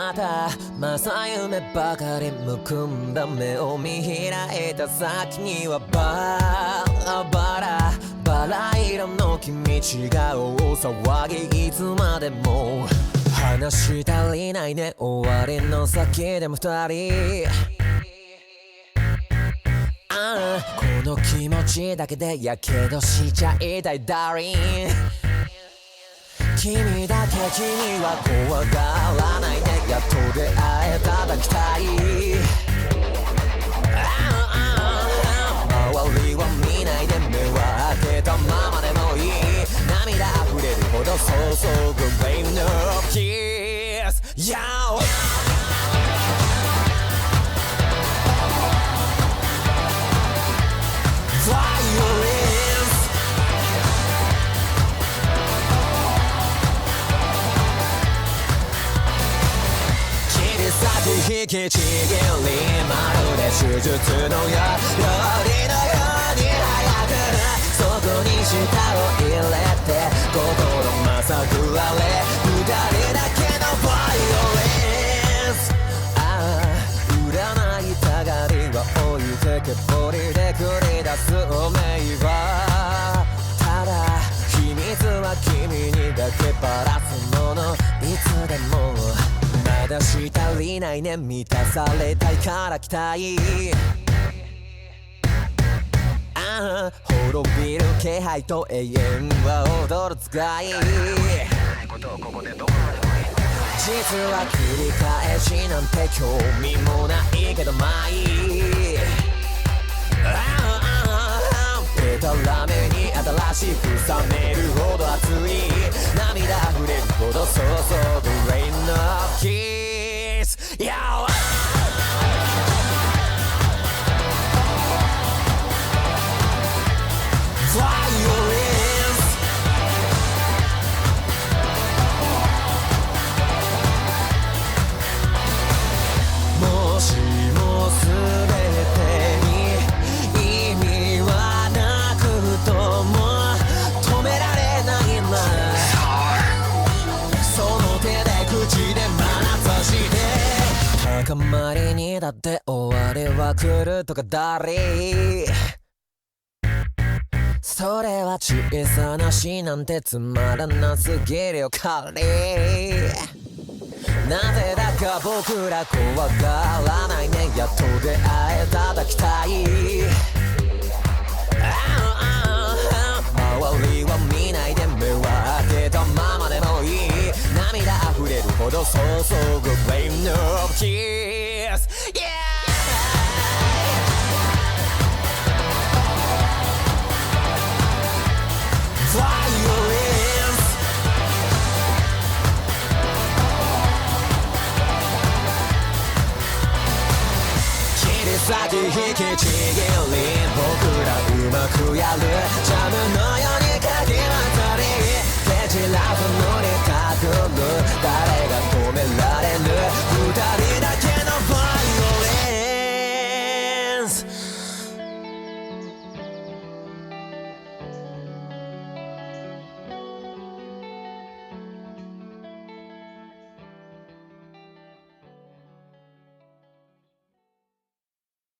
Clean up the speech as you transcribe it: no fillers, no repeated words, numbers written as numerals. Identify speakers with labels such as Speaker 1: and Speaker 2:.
Speaker 1: また正夢ばかりむくんだ目を見開いた先にはバラ色の君違う騒ぎいつまでも話足りないね終わりの先でも二人この気持ちだけでやけどしちゃいたいダーリン君だけ君は怖がらないでやっと出会えただきたい周りは見ないで目は開けたままでもいい涙溢れるほど注ぐ Rain of Kiss Yo引きちぎりまるで手術のよう料理のように早くそこに舌を入れて心まさぐられ二人だけのバイオレンス占いたがりは置いてけぼりで繰り出す運命はただ秘密は君にだけばらすものいつでもまだし足りないね満たされたいから期待滅びる気配と永遠は踊る使い実は繰り返しなんて興味もないけどまあいいでたらめに新しく冷めるほど熱い涙溢れるほど注ぐ Rain of Kiss Yoもしも全てに意味はなくとも止められないなその手で口で眼差して高まりにだって終わりは来るとかだりそれは小さな死なんてつまらなすぎるよ彼なぜだか僕ら怖がらないねやっと出会えただきたい周りは見ないで目は開けたままでもいい涙溢れるほど注ぐ Rain of Kiss Yeah先引きちぎり僕らうまくやるジャムのよ